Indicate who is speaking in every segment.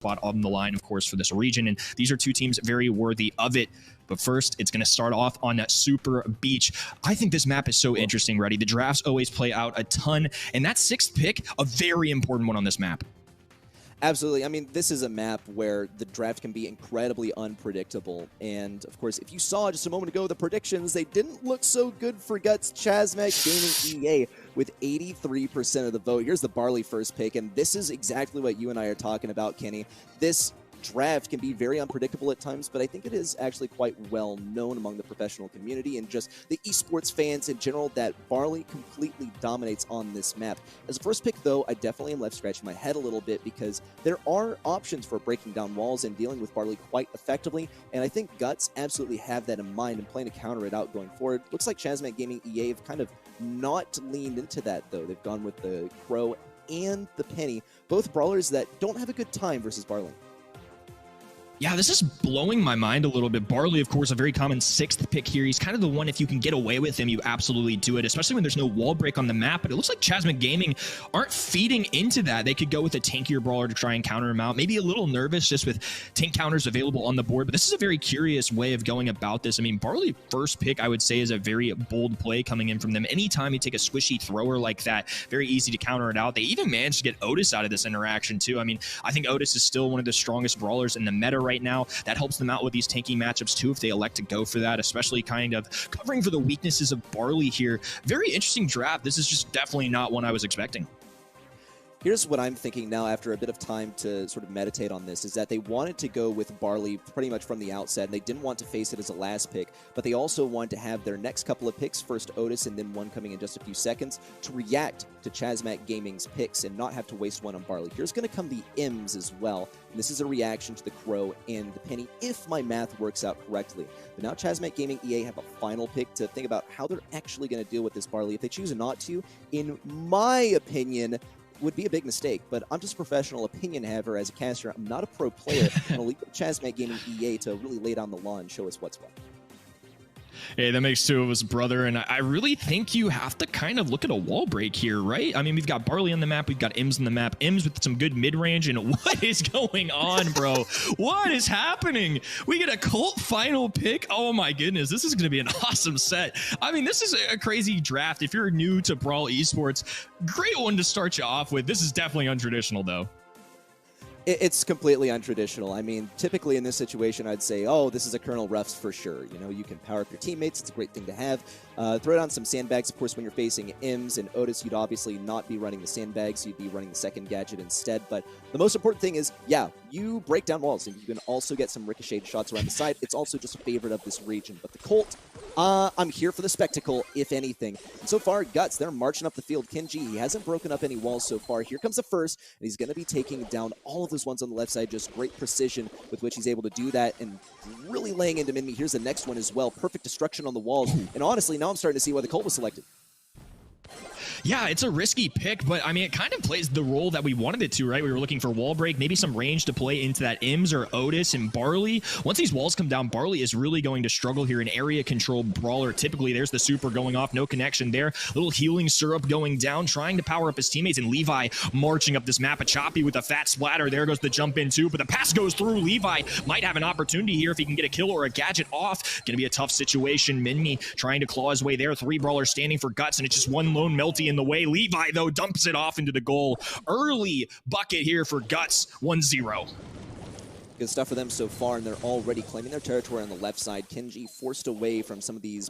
Speaker 1: spot on the line, of course, for this region, and these are two teams very worthy of it. But first, it's going to start off on that Super Beach. I think this map is so interesting, Reddy. The drafts always play out a ton, and that 6th pick, a very important one on this map.
Speaker 2: Absolutely. I mean, this is a map where the draft can be incredibly unpredictable. And, of course, if you saw just a moment ago the predictions, they didn't look so good for Guts. Chasmac Gaming EA with 83% of the vote. Here's the Barley first pick, and this is exactly what you and I are talking about, Kenny. This draft can be very unpredictable at times, but I think it is actually quite well known among the professional community and just the esports fans in general that Barley completely dominates on this map. As a first pick, though, I definitely am left scratching my head a little bit because there are options for breaking down walls and dealing with Barley quite effectively, and I think Guts absolutely have that in mind and plan to counter it out going forward. Looks like Chasmac Gaming EA have kind of not leaned into that, though. They've gone with the Crow and the Penny, both brawlers that don't have a good time versus Barley.
Speaker 1: Yeah, this is blowing my mind a little bit. Barley, of course, a very common 6th pick here. He's kind of the one, if you can get away with him, you absolutely do it, especially when there's no wall break on the map. But it looks like Chasmac Gaming aren't feeding into that. They could go with a tankier brawler to try and counter him out. Maybe a little nervous just with tank counters available on the board. But this is a very curious way of going about this. I mean, Barley first pick, I would say, is a very bold play coming in from them. Anytime you take a squishy thrower like that, very easy to counter it out. They even managed to get Otis out of this interaction, too. I mean, I think Otis is still one of the strongest brawlers in the meta right now. That helps them out with these tanky matchups too if they elect to go for that, especially kind of covering for the weaknesses of Barley here. Very interesting draft. This is just definitely not one I was expecting.
Speaker 2: Here's what I'm thinking now after a bit of time to sort of meditate on this, is that they wanted to go with Barley pretty much from the outset, and they didn't want to face it as a last pick, but they also wanted to have their next couple of picks, first Otis and then one coming in just a few seconds, to react to Chasmac Gaming's picks and not have to waste one on Barley. Here's going to come the M's as well, and this is a reaction to the Crow and the Penny, if my math works out correctly. But now Chasmac Gaming EA have a final pick to think about how they're actually going to deal with this Barley. If they choose not to, in my opinion, would be a big mistake, but I'm just a professional opinion haver as a caster. I'm not a pro player. I'm going to leave Chasmac Gaming EA to really lay down the law and show us what's what.
Speaker 1: Hey, that makes two of us, brother, and I really think you have to kind of look at a wall break here, right? I mean, we've got Barley on the map, we've got Ims on the map, Ims with some good mid-range, and what is going on, bro? What is happening? We get a Colt final pick? Oh my goodness, this is going to be an awesome set. I mean, this is a crazy draft. If you're new to Brawl esports, great one to start you off with. This is definitely untraditional, though.
Speaker 2: It's completely untraditional. I mean, typically in this situation, I'd say, oh, this is a Colonel Ruffs for sure. You know, you can power up your teammates. It's a great thing to have. Throw down some sandbags. Of course, when you're facing Ims and Otis, you'd obviously not be running the sandbags. You'd be running the second gadget instead. But the most important thing is, yeah, you break down walls, and you can also get some ricocheted shots around the side. It's also just a favorite of this region. But the Colt, I'm here for the spectacle, if anything. And so far, Guts, they're marching up the field. Kenji, he hasn't broken up any walls so far. Here comes the first, and he's going to be taking down all of those ones on the left side. Just great precision with which he's able to do that, and really laying into Minmi. Here's the next one as well. Perfect destruction on the walls. And honestly, now I'm starting to see why the Colt was selected.
Speaker 1: Yeah, it's a risky pick, but I mean, it kind of plays the role that we wanted it to, right? We were looking for wall break, maybe some range to play into that Ims or Otis and Barley. Once these walls come down, Barley is really going to struggle here. An area control brawler. Typically, there's the super going off, no connection there. Little healing syrup going down, trying to power up his teammates, and Levi marching up this map. A Choppy with a fat splatter. There goes the jump in too, but the pass goes through. Levi might have an opportunity here if he can get a kill or a gadget off. Gonna be a tough situation. Minmi trying to claw his way there. 3 brawlers standing for Guts, and it's just one lone Melty in the way. Levi, though, dumps it off into the goal. Early bucket here for Guts, 1-0.
Speaker 2: Good stuff for them so far, and they're already claiming their territory on the left side. Kenji forced away from some of these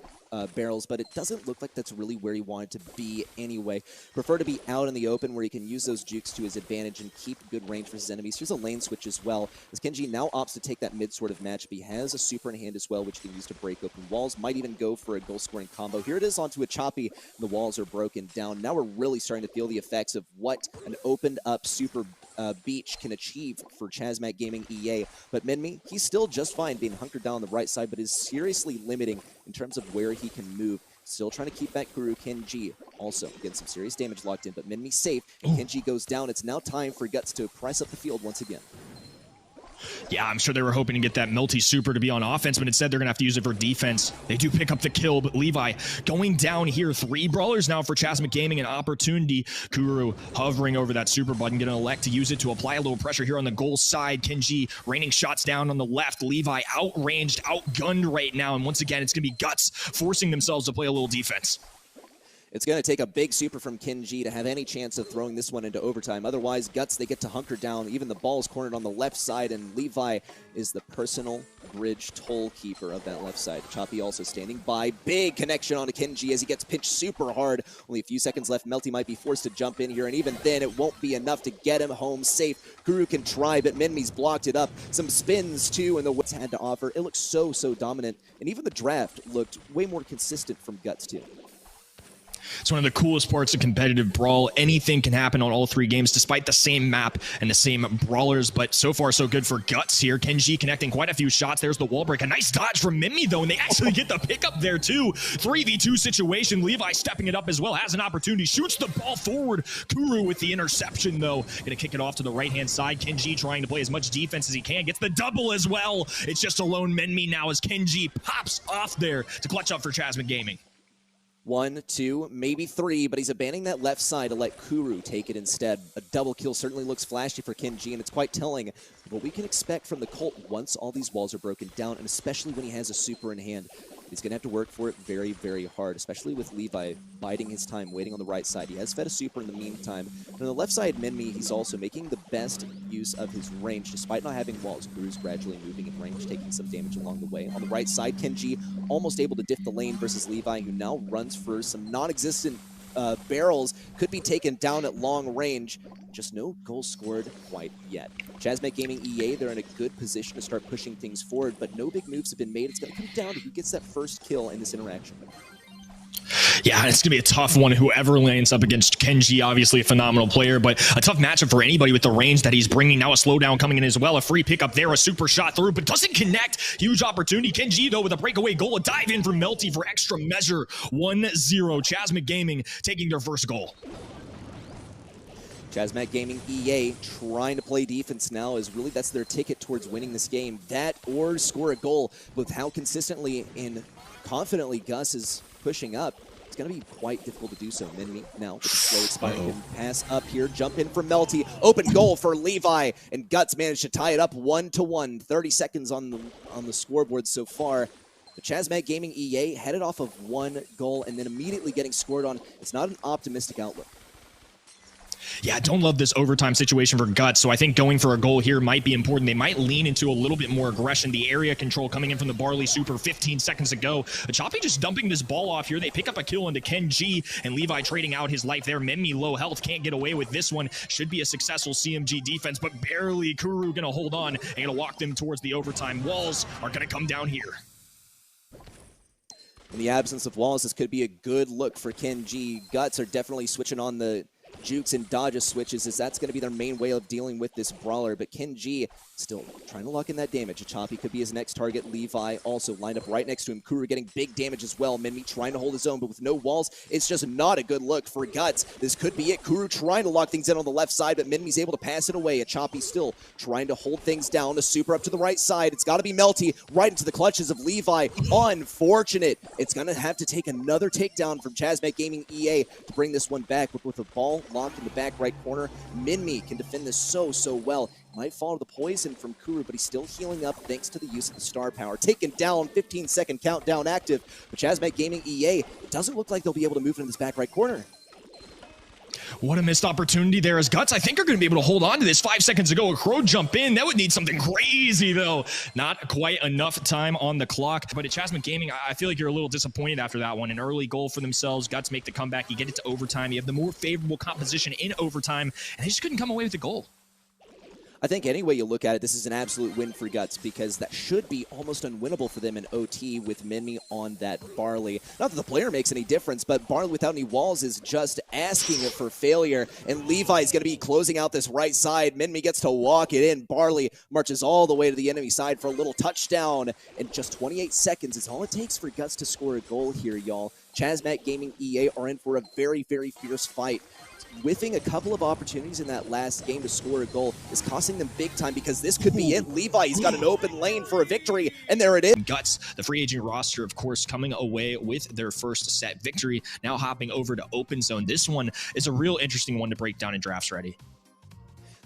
Speaker 2: barrels, but it doesn't look like that's really where he wanted to be anyway. Prefer to be out in the open where he can use those jukes to his advantage and keep good range for his enemies. Here's a lane switch as well, as Kenji now opts to take that mid sort of matchup. He has a super in hand as well, which he can use to break open walls. Might even go for a goal-scoring combo. Here it is onto a Choppy, and the walls are broken down. Now we're really starting to feel the effects of what an opened-up super beach can achieve for Chasmac Gaming EA. But Minmi, he's still just fine being hunkered down on the right side, but is seriously limiting in terms of where he can move. Still trying to keep that Guru. Kenji also getting some serious damage locked in, but Minmi safe, and Kenji goes down. It's now time for Guts to press up the field once again.
Speaker 1: Yeah, I'm sure they were hoping to get that Melty Super to be on offense, but instead they're going to have to use it for defense. They do pick up the kill, but Levi going down here. 3 brawlers now for Chasmac Gaming, an opportunity. Kuru hovering over that super button, going to elect to use it to apply a little pressure here on the goal side. Kenji raining shots down on the left. Levi outranged, outgunned right now, and once again, it's going to be Guts forcing themselves to play a little defense.
Speaker 2: It's going to take a big super from Kenji to have any chance of throwing this one into overtime. Otherwise, Guts, they get to hunker down. Even the ball is cornered on the left side, and Levi is the personal bridge toll keeper of that left side. Choppy also standing by. Big connection onto Kenji as he gets pinched super hard. Only a few seconds left. Melty might be forced to jump in here, and even then, it won't be enough to get him home safe. Kuru can try, but Minmi's blocked it up. Some spins, too, and the Wits had to offer. It looks so dominant, and even the draft looked way more consistent from Guts, too.
Speaker 1: It's one of the coolest parts of competitive Brawl. Anything can happen on all 3 games, despite the same map and the same brawlers, but so far so good for Guts here. Kenji connecting quite a few shots. There's the wall break. A nice dodge from Mimi, though, and they actually get the pickup there, too. 3v2 situation. Levi stepping it up as well, has an opportunity, shoots the ball forward. Kuru with the interception, though. Gonna kick it off to the right-hand side. Kenji trying to play as much defense as he can. Gets the double as well. It's just a lone Minmi now as Kenji pops off there to clutch up for Chasmac Gaming.
Speaker 2: 1, 2, maybe 3, but he's abandoning that left side to let Kuru take it instead. A double kill certainly looks flashy for Kenji, and it's quite telling what we can expect from the Colt once all these walls are broken down, and especially when he has a super in hand. He's going to have to work for it very, very hard, especially with Levi biding his time, waiting on the right side. He has fed a super in the meantime. And on the left side, Minmi, he's also making the best use of his range, despite not having walls. Kuru's gradually moving in range, taking some damage along the way. On the right side, Kenji almost able to diff the lane versus Levi, who now runs for some non-existent barrels, could be taken down at long range. Just no goals scored quite yet. Chasmac Gaming EA, they're in a good position to start pushing things forward, but no big moves have been made. It's going to come down to who gets that first kill in this interaction.
Speaker 1: Yeah, it's going to be a tough one. Whoever lands up against Kenji, obviously a phenomenal player, but a tough matchup for anybody with the range that he's bringing. Now a slowdown coming in as well. A free pickup there, a super shot through, but doesn't connect. Huge opportunity. Kenji, though, with a breakaway goal. A dive in from Melty for extra measure. 1-0. Chasmac Gaming taking their first goal.
Speaker 2: Chasmac Gaming EA trying to play defense now, as really that's their ticket towards winning this game. That or score a goal. With how consistently and confidently Gus is pushing up, it's going to be quite difficult to do so. Minmi now with the slow expiring can pass up here. Jump in from Melty. Open goal for Levi, and Guts managed to tie it up 1-1. 30 seconds on the scoreboard so far. The Chasmac Gaming EA headed off of 1 goal and then immediately getting scored on. It's not an optimistic outlook.
Speaker 1: Yeah, I don't love this overtime situation for Guts, so I think going for a goal here might be important. They might lean into a little bit more aggression. The area control coming in from the Barley Super 15 seconds ago. Choppy just dumping this ball off here. They pick up a kill into Kenji, and Levi trading out his life there. Minmi low health, can't get away with this one. Should be a successful CMG defense, but barely. Kuru gonna hold on and gonna walk them towards the overtime. Walls are gonna come down here.
Speaker 2: In the absence of walls, this could be a good look for Kenji. Guts are definitely switching on the jukes and dodges switches, as that's going to be their main way of dealing with this brawler. But Kenji still trying to lock in that damage. Choppy could be his next target. Levi also lined up right next to him. Kuru getting big damage as well. Minmi trying to hold his own, but with no walls, it's just not a good look for Guts. This could be it. Kuru trying to lock things in on the left side, but Minmi's able to pass it away. Choppy still trying to hold things down. A super up to the right side. It's got to be Melty right into the clutches of Levi. Unfortunate. It's going to have to take another takedown from Chasmac Gaming EA to bring this one back. But with the ball locked in the back right corner, Minmi can defend this so well. Might follow the poison from Kuru, but he's still healing up thanks to the use of the star power. Taken down, 15-second countdown active. But Chasmac Gaming EA, it doesn't look like they'll be able to move into this back right corner.
Speaker 1: What a missed opportunity there as Guts, I think, are going to be able to hold on to this. 5 seconds ago, a crow jump in. That would need something crazy, though. Not quite enough time on the clock. But at Chasmac Gaming, I feel like you're a little disappointed after that one. An early goal for themselves. Guts make the comeback. You get it to overtime. You have the more favorable composition in overtime, and they just couldn't come away with the goal.
Speaker 2: I think any way you look at it, this is an absolute win for Guts, because that should be almost unwinnable for them in OT with Minmi on that Barley. Not that the player makes any difference, but Barley without any walls is just asking for failure, and Levi's going to be closing out this right side. Minmi gets to walk it in. Barley marches all the way to the enemy side for a little touchdown, and just 28 seconds is all it takes for Guts to score a goal here, y'all. Chasmac Gaming EA are in for a very fierce fight. whiffing a couple of opportunities in that last game to score a goal is costing them big time, because this could be it. Levi, he's got an open lane for a victory, and there it is.
Speaker 1: Guts, the free agent roster, of course, coming away with their first set victory, now hopping over to open zone. This one is a real interesting one to break down in drafts ready.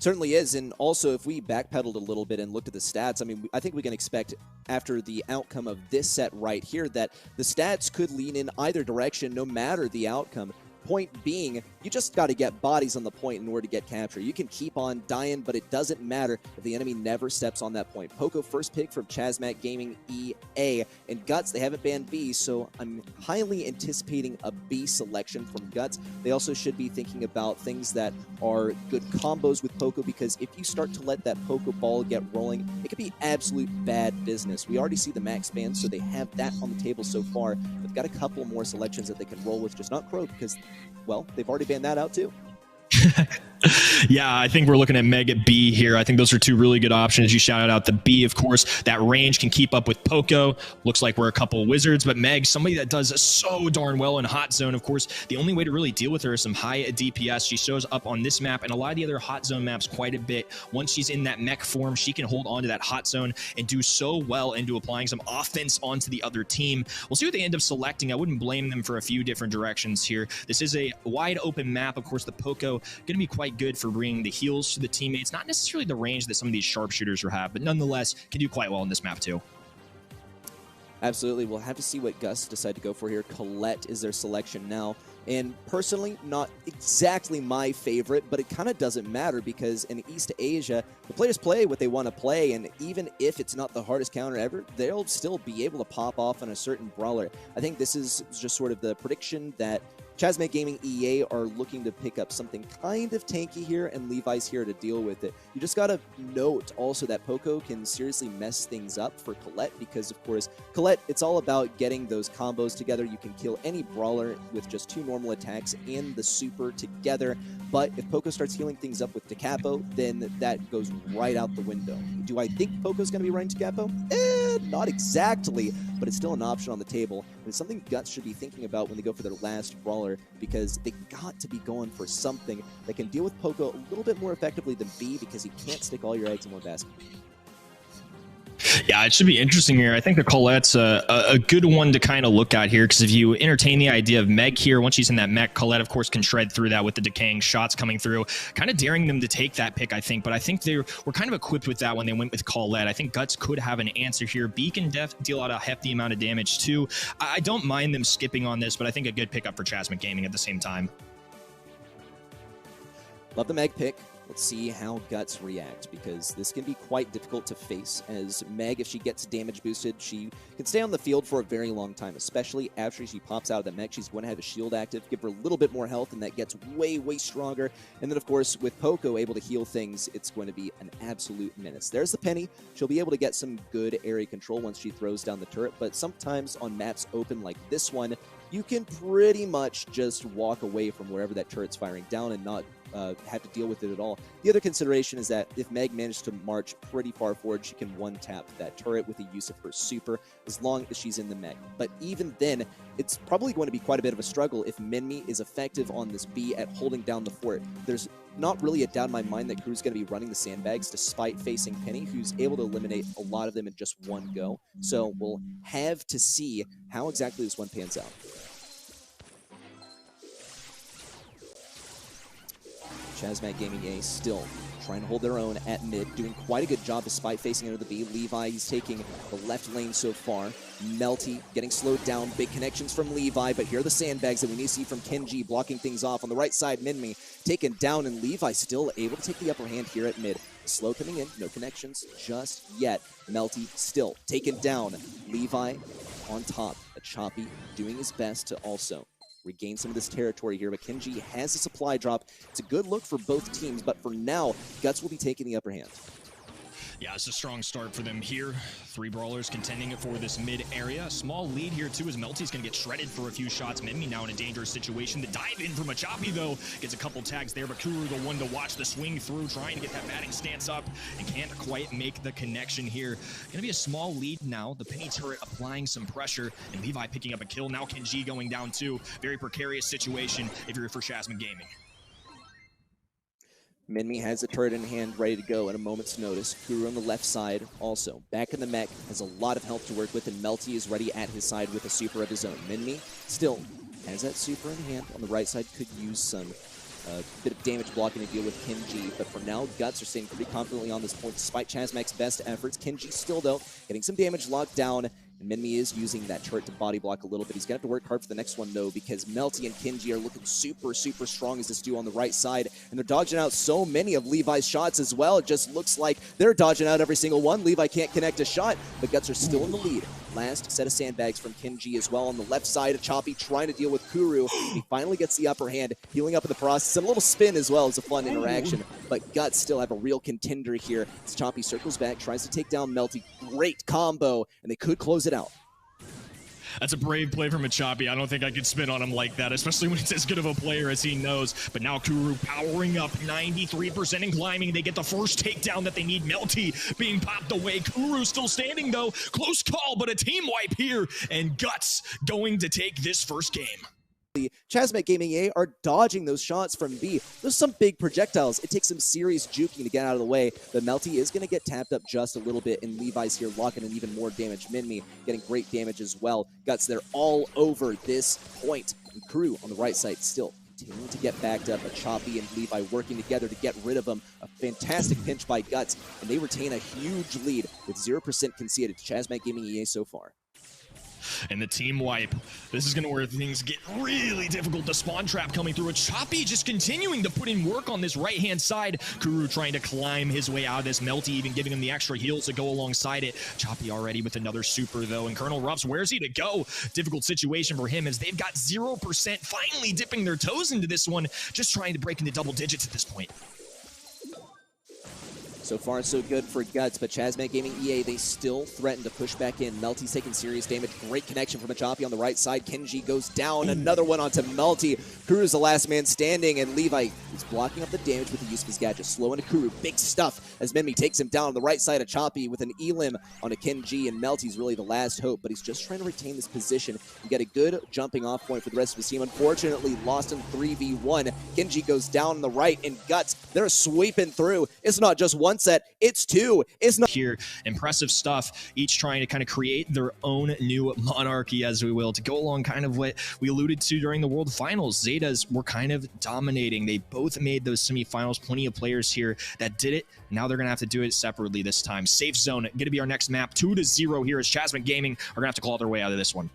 Speaker 2: Certainly is. And also, if we backpedaled a little bit and looked at the stats, I mean, I think we can expect after the outcome of this set right here that the stats could lean in either direction no matter the outcome. Point being, you just got to get bodies on the point in order to get capture. You can keep on dying, but it doesn't matter if the enemy never steps on that point. Poco, first pick from Chasmac Gaming EA. And Guts, they haven't banned B, so I'm highly anticipating a B selection from Guts. They also should be thinking about things that are good combos with Poco, because if you start to let that Poco ball get rolling, it could be absolute bad business. We already see the max ban, so they have that on the table so far. They've got a couple more selections that they can roll with, just not Crow, because, well, they've already banned that out too.
Speaker 1: Yeah, I think we're looking at Meg at B here. I think those are two really good options. You shouted out the B, of course. That range can keep up with Poco. Looks like we're a couple of wizards, but Meg, somebody that does so darn well in hot zone. Of course, the only way to really deal with her is some high DPS. She shows up on this map and a lot of the other hot zone maps quite a bit. Once she's in that mech form, she can hold on to that hot zone and do so well into applying some offense onto the other team. We'll see what they end up selecting. I wouldn't blame them for a few different directions here. This is a wide open map. Of course, the Poco going to be quite good for bringing the heals to the teammates. Not necessarily the range that some of these sharpshooters will have, but nonetheless can do quite well in this map too.
Speaker 2: Absolutely. We'll have to see what Gus decide to go for here. Colette is their selection now. And personally, not exactly my favorite, but it kind of doesn't matter, because in East Asia, the players play what they want to play, and even if it's not the hardest counter ever, they'll still be able to pop off on a certain brawler. I think this is just sort of the prediction that Chasmac Gaming EA are looking to pick up something kind of tanky here, and Levi's here to deal with it. You just got to note also that Poco can seriously mess things up for Colette, because, of course, Colette, it's all about getting those combos together. You can kill any brawler with just 2 normal attacks and the super together, but if Poco starts healing things up with Decapo, then that goes right out the window. Do I think Poco's going to be running Decapo? Not exactly, but it's still an option on the table, and it's something Guts should be thinking about when they go for their last brawler, because they got to be going for something that can deal with Poco a little bit more effectively than B, because you can't stick all your eggs in one basket.
Speaker 1: Yeah, it should be interesting here. I think the Colette's a good one to kind of look at here, because if you entertain the idea of Meg here, once she's in that mech, Colette, of course, can shred through that with the decaying shots coming through, kind of daring them to take that pick, I think. But I think they were kind of equipped with that when they went with Colette. I think Guts could have an answer here. B can deal out a hefty amount of damage, too. I don't mind them skipping on this, but I think a good pickup for Chasmac Gaming at the same time.
Speaker 2: Love the Meg pick. Let's see how Guts react, because this can be quite difficult to face, as Meg, if she gets damage boosted, she can stay on the field for a very long time, especially after she pops out of the mech. She's going to have a shield active, give her a little bit more health, and that gets way, way stronger. And then, of course, with Poco able to heal things, it's going to be an absolute menace. There's the penny. She'll be able to get some good area control once she throws down the turret, but sometimes on maps open like this one, you can pretty much just walk away from wherever that turret's firing down and not have to deal with it at all. The other consideration is that if Meg managed to march pretty far forward, she can one-tap that turret with the use of her super, as long as she's in the mech. But even then, it's probably going to be quite a bit of a struggle if Minmi is effective on this B at holding down the fort. There's not really a doubt in my mind that Crew's going to be running the sandbags despite facing Penny, who's able to eliminate a lot of them in just one go. So we'll have to see how exactly this one pans out. Chasmac Gaming A still trying to hold their own at mid, doing quite a good job despite facing into the B. Levi, he's taking the left lane so far. Melty getting slowed down. Big connections from Levi, but here are the sandbags that we need to see from Kenji, blocking things off. On the right side, Minmi taken down, and Levi still able to take the upper hand here at mid. Slow coming in, no connections just yet. Melty still taken down. Levi on top. A Choppy doing his best to also regain some of this territory here, but Kenji has a supply drop. It's a good look for both teams, but for now, Guts will be taking the upper hand.
Speaker 1: Yeah, it's a strong start for them here. 3 brawlers contending for this mid area. Small lead here too, as Melty's gonna get shredded for a few shots. Minmi now in a dangerous situation. The dive in from a Choppy though gets a couple tags there, but Kuru the one to watch the swing through, trying to get that batting stance up and can't quite make the connection here. Gonna be a small lead now. The Penny turret applying some pressure, and Levi picking up a kill. Now Kenji going down too. Very precarious situation if you're for Chasmac Gaming.
Speaker 2: Minmi has a turret in hand, ready to go at a moment's notice. Kuru on the left side also. Back in the mech, has a lot of health to work with, and Melty is ready at his side with a super of his own. Minmi still has that super in hand. On the right side, could use some bit of damage blocking to deal with Kenji, but for now, Guts are staying pretty confidently on this point despite Chasmac's best efforts. Kenji still, though, getting some damage locked down, and Minmi is using that turret to body block a little bit. He's going to have to work hard for the next one, though, because Melty and Kenji are looking super, super strong as this duo on the right side, and they're dodging out so many of Levi's shots as well. It just looks like they're dodging out every single one. Levi can't connect a shot, but Guts are still in the lead. Last set of sandbags from Kenji as well on the left side of Choppy, trying to deal with Kuru. He finally gets the upper hand, healing up in the process, and a little spin as well as a fun interaction. But Guts still have a real contender here as Choppy circles back, tries to take down Melty. Great combo, and they could close it out.
Speaker 1: That's a brave play from a Choppy. I don't think I could spin on him like that, especially when it's as good of a player as he knows. But now Kuru powering up 93% and climbing. They get the first takedown that they need. Melty being popped away. Kuru still standing, though. Close call, but a team wipe here. And Guts going to take this first game.
Speaker 2: Chasmac Gaming EA are dodging those shots from B. There's some big projectiles. It takes some serious juking to get out of the way, but Melty is going to get tapped up just a little bit, and Levi's here locking in even more damage. Minmi getting great damage as well. Guts, they're all over this point. And Kuru on the right side still continuing to get backed up. A Choppy and Levi working together to get rid of him. A fantastic pinch by Guts, and they retain a huge lead with 0% conceded to Chasmac Gaming EA so far.
Speaker 1: And the team wipe. This is going to where things get really difficult. The spawn trap coming through. A Choppy just continuing to put in work on this right-hand side. Kuru trying to climb his way out of this. Melty even giving him the extra heals to go alongside it. Choppy already with another super, though. And Colonel Ruffs, where's he to go? Difficult situation for him as they've got 0%, finally dipping their toes into this one. Just trying to break into double digits at this point.
Speaker 2: So far, so good for Guts, but Chasmac Gaming EA, they still threaten to push back in. Melty's taking serious damage. Great connection from a Choppy on the right side. Kenji goes down. Another one onto Melty. Kuru's the last man standing, and Levi is blocking up the damage with the use of his gadget. Slow into Kuru. Big stuff as Minmi takes him down on the right side of Choppy with an elim onto Kenji, and Melty's really the last hope, but he's just trying to retain this position and get a good jumping off point for the rest of his team. Unfortunately, lost in 3v1. Kenji goes down on the right, and Guts, they're sweeping through. It's not just one set, it's two. It's not
Speaker 1: here. Impressive stuff, each trying to kind of create their own new monarchy, as we will, to go along kind of what we alluded to during the World Finals. Zetas were kind of dominating. They both made those semifinals. Plenty of players here that did it. Now they're going to have to do it separately this time. Safe Zone going to be our next map. 2-0 here as Chasmac Gaming are going to have to claw their way out of this one.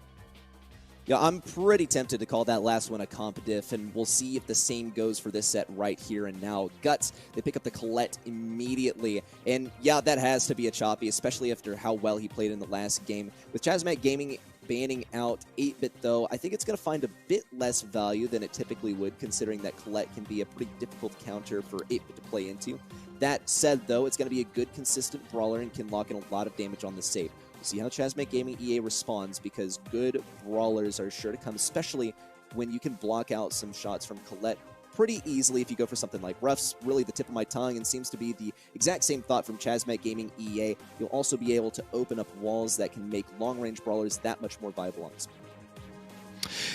Speaker 2: Yeah, I'm pretty tempted to call that last one a comp diff, and we'll see if the same goes for this set right here and now. Guts, they pick up the Colette immediately, and yeah, that has to be a Choppy, especially after how well he played in the last game. With Chasmac Gaming banning out 8-bit, though, I think it's going to find a bit less value than it typically would, considering that Colette can be a pretty difficult counter for 8-bit to play into. That said, though, it's going to be a good, consistent brawler and can lock in a lot of damage on the save. We'll see how Chasmac Gaming EA responds, because good brawlers are sure to come, especially when you can block out some shots from Colette pretty easily if you go for something like Ruff's. Really the tip of my tongue, and seems to be the exact same thought from Chasmac Gaming EA. You'll also be able to open up walls that can make long-range brawlers that much more viable on this map.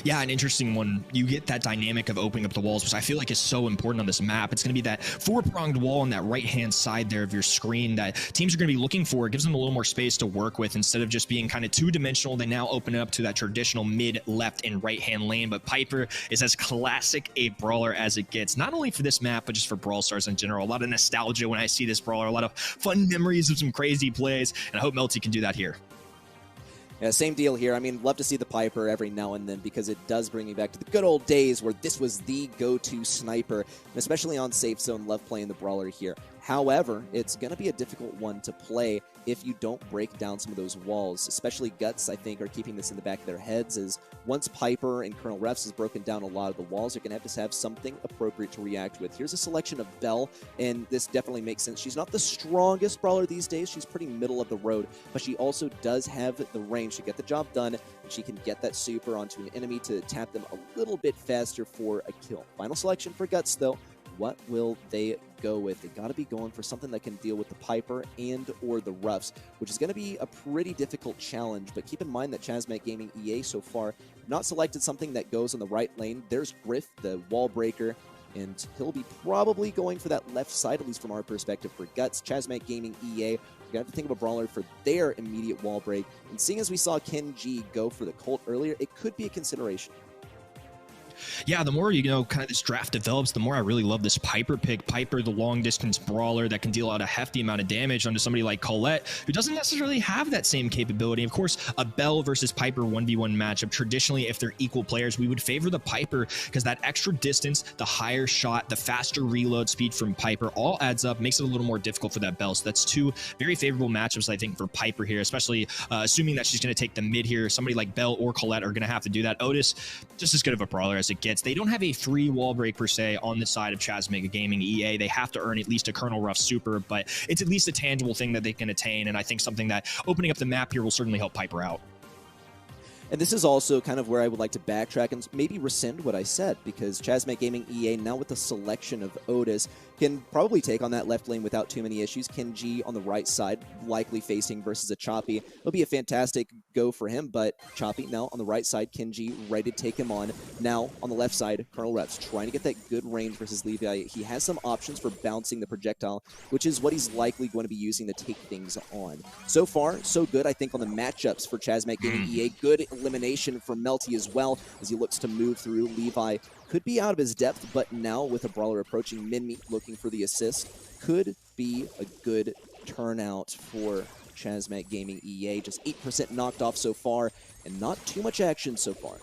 Speaker 1: Yeah, an interesting one. You get that dynamic of opening up the walls, which I feel like is so important on this map. It's going to be that four-pronged wall on that right-hand side there of your screen that teams are going to be looking for. It gives them a little more space to work with instead of just being kind of two-dimensional. They now open it up to that traditional mid, left, and right-hand lane. But Piper is as classic a brawler as it gets, not only for this map, but just for Brawl Stars in general. A lot of nostalgia when I see this brawler, a lot of fun memories of some crazy plays, and I hope Melty can do that here.
Speaker 2: Yeah, same deal here. I mean, love to see the Piper every now and then, because it does bring me back to the good old days where this was the go-to sniper, and especially on Safe Zone, love playing the brawler here. However, it's going to be a difficult one to play if you don't break down some of those walls. Especially Guts, I think, are keeping this in the back of their heads, as once Piper and Colonel Refs has broken down a lot of the walls, they're going to have something appropriate to react with. Here's a selection of Belle, and this definitely makes sense. She's not the strongest brawler these days. She's pretty middle of the road, but she also does have the range to get the job done, and she can get that super onto an enemy to tap them a little bit faster for a kill. Final selection for Guts, though. What will they go with? They got to be going for something that can deal with the Piper and or the Ruffs, which is going to be a pretty difficult challenge. But keep in mind that Chasmac Gaming EA so far not selected something that goes on the right lane. There's Griff, the wall breaker. and he'll be probably going for that left side, at least from our perspective, for Guts. Chasmac Gaming EA, you have to think of a brawler for their immediate wall break, and seeing as we saw Ken G go for the Colt earlier, it could be a consideration.
Speaker 1: Yeah, the more, kind of this draft develops, the more I really love this Piper pick. Piper, the long-distance brawler that can deal out a hefty amount of damage onto somebody like Colette, who doesn't necessarily have that same capability. Of course, a Belle versus Piper 1v1 matchup, traditionally, if they're equal players, we would favor the Piper because that extra distance, the higher shot, the faster reload speed from Piper all adds up, makes it a little more difficult for that Belle. So that's two very favorable matchups, I think, for Piper here, especially assuming that she's going to take the mid here. Somebody like Belle or Colette are going to have to do that. Otis, just as good of a brawler as it gets. They don't have a free wall break per se on the side of Chasmac Gaming EA. They have to earn at least a Colonel Ruff super, but it's at least a tangible thing that they can attain, and I think something that opening up the map here will certainly help Piper out.
Speaker 2: And this is also kind of where I would like to backtrack and maybe rescind what I said, because Chasmac Gaming EA, now with the selection of Otis, can probably take on that left lane without too many issues. Ken G on the right side, likely facing versus a Choppy. It'll be a fantastic go for him, but Choppy now on the right side, Ken G ready to take him on. Now on the left side, Colonel Ruff's trying to get that good range versus Levi. He has some options for bouncing the projectile, which is what he's likely going to be using to take things on. So far, so good, I think, on the matchups for Chasmac Gaming EA. Good elimination from Melty as well, as he looks to move through. Levi could be out of his depth, but now with a brawler approaching, Minmi looking for the assist, could be a good turnout for Chasmac Gaming EA. Just 8% knocked off so far, and not too much action so far.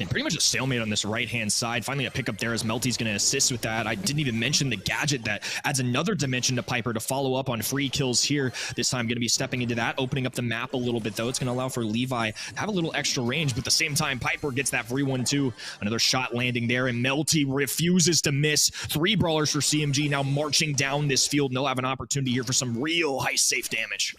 Speaker 1: And pretty much a stalemate on this right-hand side. Finally a pickup there as Melty's going to assist with that. I didn't even mention the gadget that adds another dimension to Piper to follow up on free kills here. This time going to be stepping into that, opening up the map a little bit, though. It's going to allow for Levi to have a little extra range, but at the same time, Piper gets that free 1-2. Another shot landing there, and Melty refuses to miss. 3 brawlers for CMG now marching down this field, and they'll have an opportunity here for some real high-safe damage.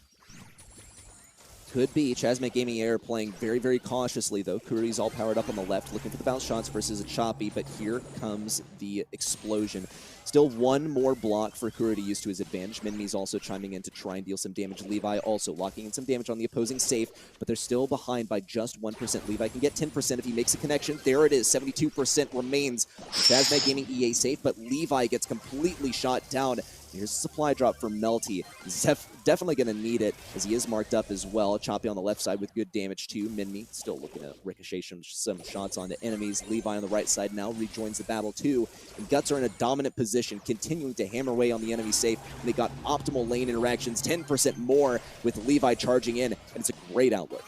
Speaker 2: Could be. Chasmac Gaming Air playing very, very cautiously, though. Kuri's all powered up on the left, looking for the bounce shots versus a Choppy, but here comes the explosion. Still one more block for Kuri to use to his advantage. Minmi's also chiming in to try and deal some damage. Levi also locking in some damage on the opposing safe, but they're still behind by just 1%. Levi can get 10% if he makes a connection. There it is. 72% remains. Chasmac Gaming EA safe, but Levi gets completely shot down. Here's a supply drop for Melty. He's definitely going to need it, as he is marked up as well. Choppy on the left side with good damage too. Minmi still looking to ricochet some shots onto enemies. Levi on the right side now rejoins the battle too. And Guts are in a dominant position, continuing to hammer away on the enemy safe. And they got optimal lane interactions, 10% more with Levi charging in, and it's a great outlook.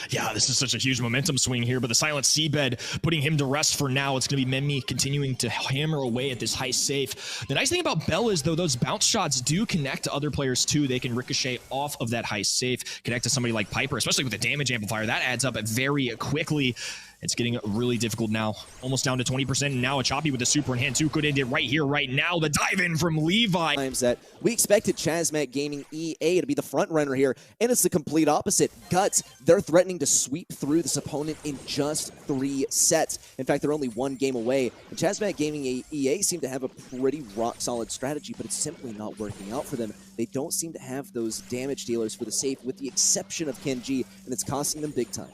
Speaker 1: Yeah, this is such a huge momentum swing here, but the Silent Seabed putting him to rest for now. It's going to be Minmi continuing to hammer away at this high safe. The nice thing about Belle is, though, those bounce shots do connect to other players, too. They can ricochet off of that high safe, connect to somebody like Piper, especially with the damage amplifier. That adds up very quickly. It's getting really difficult now. Almost down to 20%. And now a Choppy with the super in hand, too. Could end it right here, right now. The dive in from Levi.
Speaker 2: Times that we expected Chasmac Gaming EA to be the front runner here, and it's the complete opposite. Guts, they're threatening to sweep through this opponent in just 3 sets. In fact, they're only 1 game away. And Chasmac Gaming EA seem to have a pretty rock-solid strategy, but it's simply not working out for them. They don't seem to have those damage dealers for the safe, with the exception of Ken G, and it's costing them big time.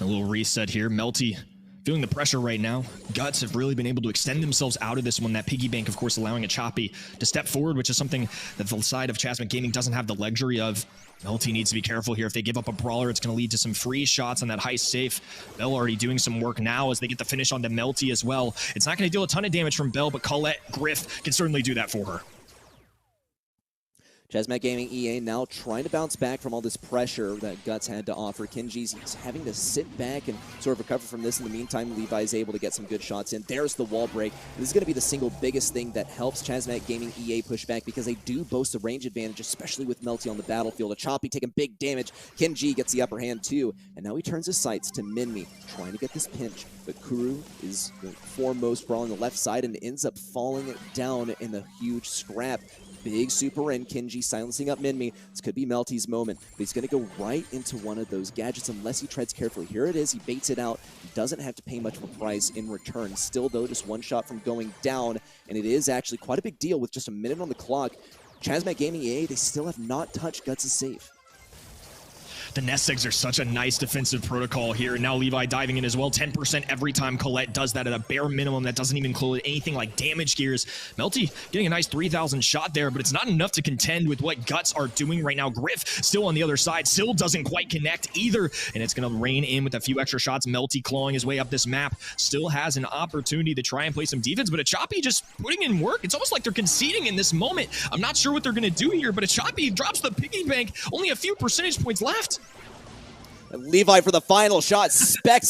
Speaker 1: A little reset here. Melty feeling the pressure right now. Guts have really been able to extend themselves out of this one. That piggy bank, of course, allowing a Choppy to step forward, which is something that the side of Chasmac Gaming doesn't have the luxury of. Melty needs to be careful here. If they give up a brawler, it's going to lead to some free shots on that high safe. Belle already doing some work now as they get the finish onto Melty as well. It's not going to deal a ton of damage from Belle, but Colette Griff can certainly do that for her.
Speaker 2: Chasmac Gaming EA now trying to bounce back from all this pressure that Guts had to offer. Kenji's having to sit back and sort of recover from this. In the meantime, Levi's able to get some good shots in. There's the wall break. This is going to be the single biggest thing that helps Chasmac Gaming EA push back, because they do boast a range advantage, especially with Melty on the battlefield. A Choppy taking big damage. Kenji gets the upper hand too, and now he turns his sights to Minmi, trying to get this pinch. But Kuru is the foremost brawl on the left side and ends up falling down in the huge scrap. Big super in. Kenji silencing up Minmi. This could be Melty's moment, but he's going to go right into one of those gadgets unless he treads carefully. Here it is. He baits it out. He doesn't have to pay much of a price in return. Still, though, just one shot from going down, and it is actually quite a big deal with just a minute on the clock. Chasmac Gaming EA, they still have not touched Guts' safe.
Speaker 1: The nest eggs are such a nice defensive protocol here. And now Levi diving in as well. 10% every time Colette does that at a bare minimum. That doesn't even include anything like damage gears. Melty getting a nice 3,000 shot there, but it's not enough to contend with what Guts are doing right now. Griff still on the other side. Still doesn't quite connect either. And it's going to rain in with a few extra shots. Melty clawing his way up this map. Still has an opportunity to try and play some defense, but Achapi just putting in work. It's almost like they're conceding in this moment. I'm not sure what they're going to do here, but Achapi drops the piggy bank. Only a few percentage points left.
Speaker 2: Levi for the final shot. Specs